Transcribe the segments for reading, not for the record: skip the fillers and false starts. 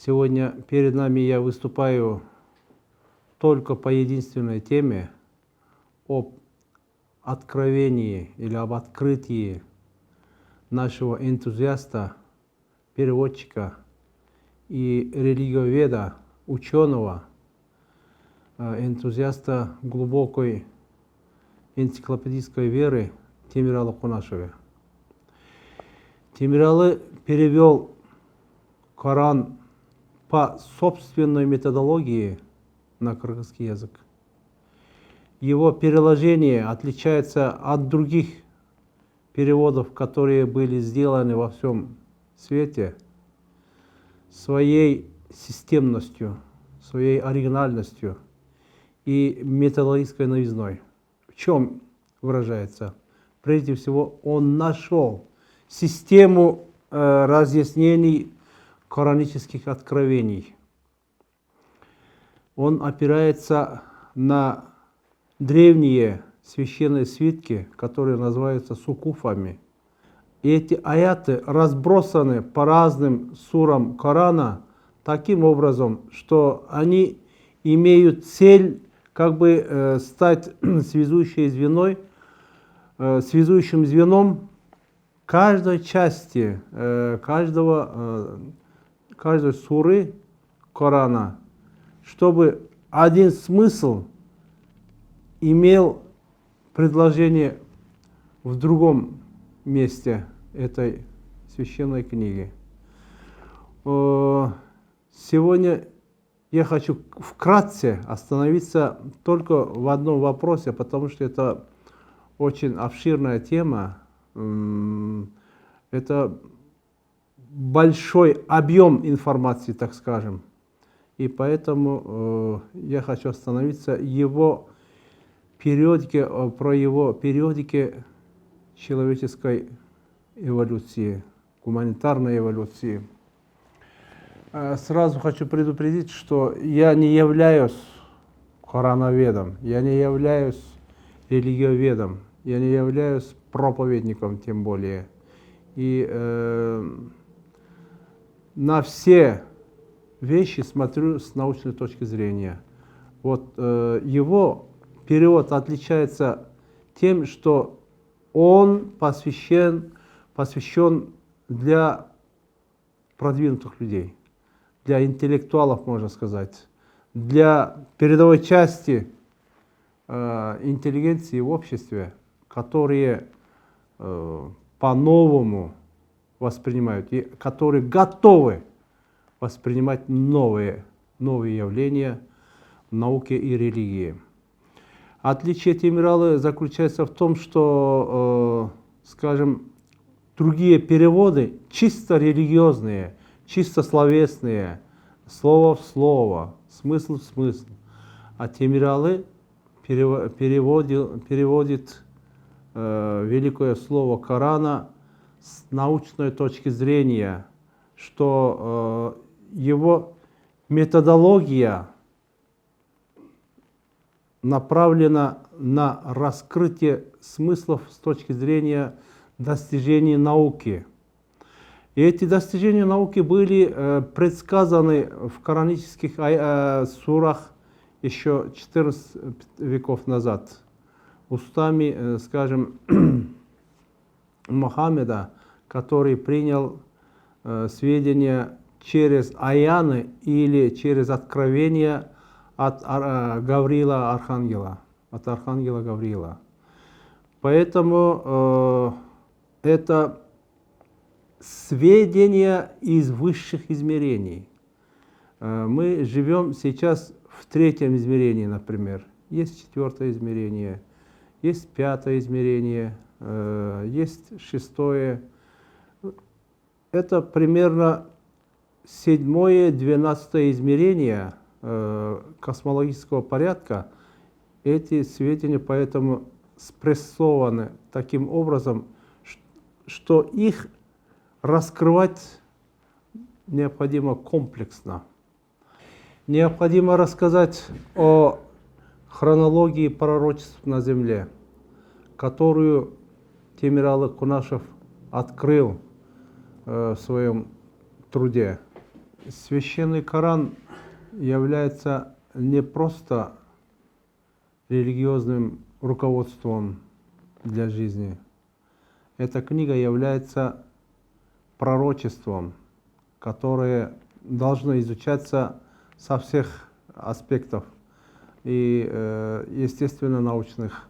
Сегодня перед нами я выступаю только по единственной теме об откровении или об открытии нашего энтузиаста, переводчика и религиоведа, ученого, энтузиаста глубокой энциклопедической веры Темиралы Кунашеве. Темиралы перевел Коран по собственной методологии на кыргызский язык. Его переложение отличается от других переводов, которые были сделаны во всем свете, своей системностью, своей оригинальностью и методологической новизной. В чем выражается? Прежде всего, он нашел систему разъяснений коранических откровений. Он опирается на древние священные свитки, которые называются сукуфами. И эти аяты разбросаны по разным сурам Корана таким образом, что они имеют цель как бы стать связующим звеном каждой части, каждой суры Корана, чтобы один смысл имел предложение в другом месте этой священной книги. Сегодня я хочу вкратце остановиться только в одном вопросе, потому что это очень обширная тема. Это большой объем информации, так скажем. И поэтому я хочу остановиться про его периодике человеческой эволюции, гуманитарной эволюции. Сразу хочу предупредить, что я не являюсь корановедом, я не являюсь религиоведом, я не являюсь проповедником тем более. И на все вещи смотрю с научной точки зрения. Вот его перевод отличается тем, что он посвящен для продвинутых людей, для интеллектуалов, можно сказать, для передовой части интеллигенции в обществе, которые по-новому воспринимают, и которые готовы воспринимать новые явления в науке и религии. Отличие Темиралы заключается в том, что, скажем, другие переводы чисто религиозные, чисто словесные, слово в слово, смысл в смысл. А Темиралы переводит великое слово Корана с научной точки зрения, что его методология направлена на раскрытие смыслов с точки зрения достижений науки. И эти достижения науки были предсказаны в коранических сурах еще 14 веков назад устами, скажем, Мухаммеда, который принял сведения через аяны или через откровения от Гавриила Архангела, от Архангела Гавриила. Поэтому это сведения из высших измерений. Мы живем сейчас в третьем измерении, например. Есть четвертое измерение, есть пятое измерение, есть шестое. Это примерно седьмое, 12 измерение космологического порядка. Эти сведения поэтому спрессованы таким образом, что их раскрывать необходимо комплексно. Необходимо рассказать о хронологии пророчеств на Земле, которую Темиралы Кунашев открыл в своем труде. Священный Коран является не просто религиозным руководством для жизни. Эта книга является пророчеством, которое должно изучаться со всех аспектов, и естественно-научных,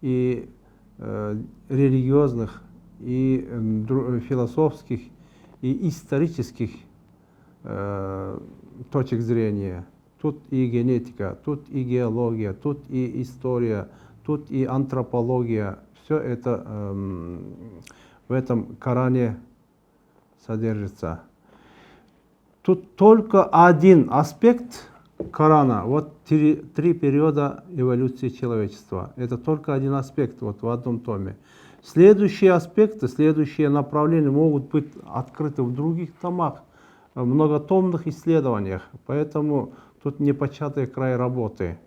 и религиозных, и философских, и исторических точек зрения. Тут и генетика, тут и геология, тут и история, тут и антропология. Все это в этом Коране содержится. Тут только один аспект Корана, вот три периода эволюции человечества. Это только один аспект вот в одном томе. Следующие аспекты, следующие направления могут быть открыты в других томах, в многотомных исследованиях. Поэтому тут непочатый край работы.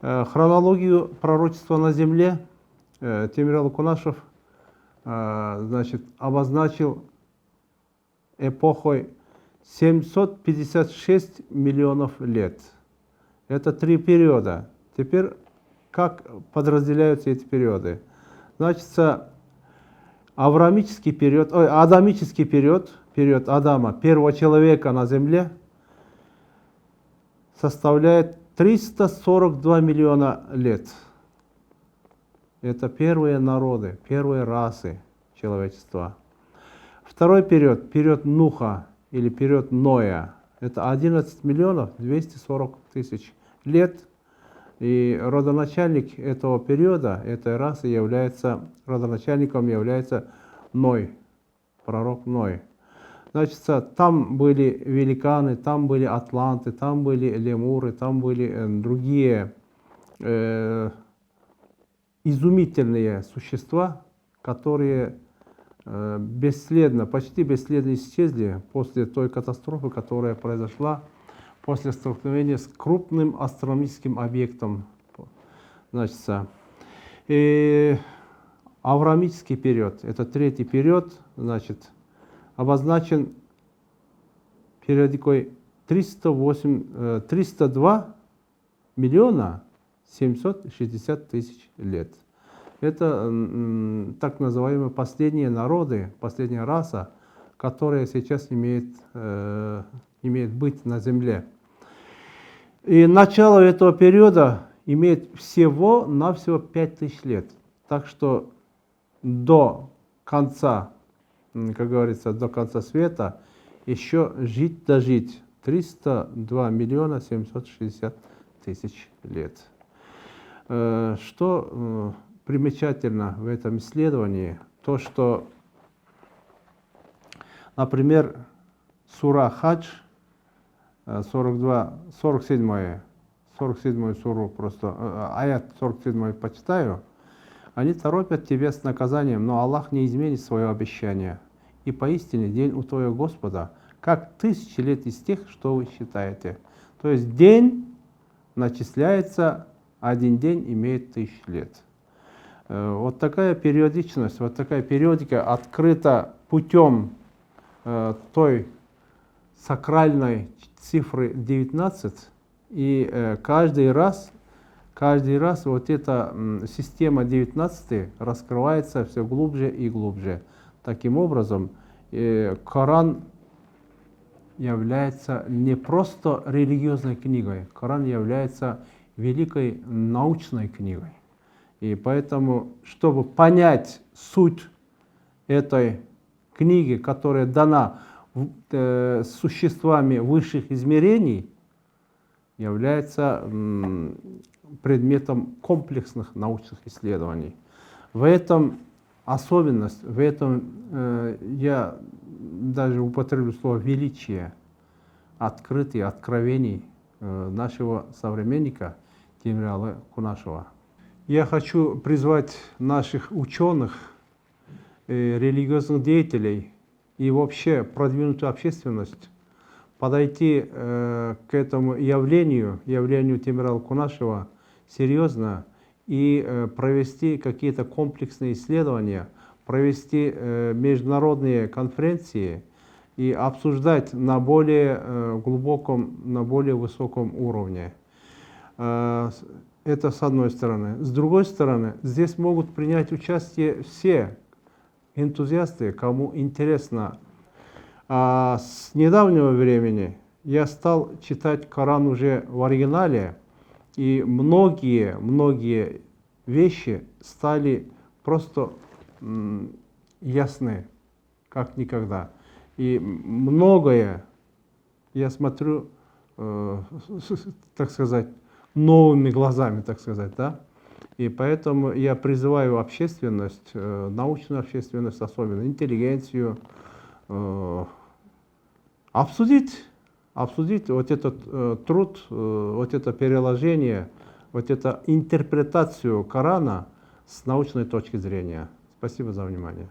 Хронологию пророчества на земле Темиралы Кунашев значит, обозначил эпохой 756 миллионов лет. Это три периода. Теперь как подразделяются эти периоды? Значит, адамический период, период Адама, первого человека на земле, составляет 342 миллиона лет. Это первые народы, первые расы человечества. Второй период, период Нуха или период Ноя, это 11 миллионов 240 тысяч лет. И родоначальник этого периода, этой расы родоначальником является Ной, пророк Ной. Значит, там были великаны, там были атланты, там были лемуры, там были другие изумительные существа, которые бесследно, почти бесследно исчезли после той катастрофы, которая произошла после столкновения с крупным астрономическим объектом. Значит, и авраамический период, это третий период, значит, обозначен периодикой 302 миллиона 760 тысяч лет. Это так называемые последние народы, последняя раса, которая сейчас имеет быть на Земле. И начало этого периода имеет всего-навсего 5000 лет. Так что до конца, как говорится, до конца света еще дожить 302 миллиона 760 тысяч лет. Что примечательно в этом исследовании, то что, например, сура Хадж, 47-ю суру, просто аят 47 почитаю, они торопят тебя с наказанием, но Аллах не изменит свое обещание. И поистине день у твоего Господа, как 1000 лет из тех, что вы считаете. То есть день начисляется, один день имеет 1000 лет. Вот такая периодичность, вот такая периодика открыта путем той сакральной цифры 19, и каждый раз вот эта система 19 раскрывается все глубже и глубже. Таким образом, Коран является не просто религиозной книгой, Коран является великой научной книгой. И поэтому, чтобы понять суть этой книги, которая дана существами высших измерений, является предметом комплексных научных исследований. В этом особенность, в этом я даже употреблю слово величие, открытие, откровений нашего современника Темиралы Кунашева. Я хочу призвать наших ученых, религиозных деятелей и вообще продвинутую общественность подойти к этому явлению Темиралы Кунашева серьезно и провести какие-то комплексные исследования, провести международные конференции и обсуждать на более глубоком, на более высоком уровне. Это с одной стороны. С другой стороны, здесь могут принять участие все энтузиасты, кому интересно. С недавнего времени я стал читать Коран уже в оригинале, и многие вещи стали просто ясны, как никогда. И многое я смотрю, так сказать, новыми глазами, так сказать, да. И поэтому я призываю общественность, научную общественность, особенно интеллигенцию, обсудить вот этот труд, вот это переложение, вот эту интерпретацию Корана с научной точки зрения. Спасибо за внимание.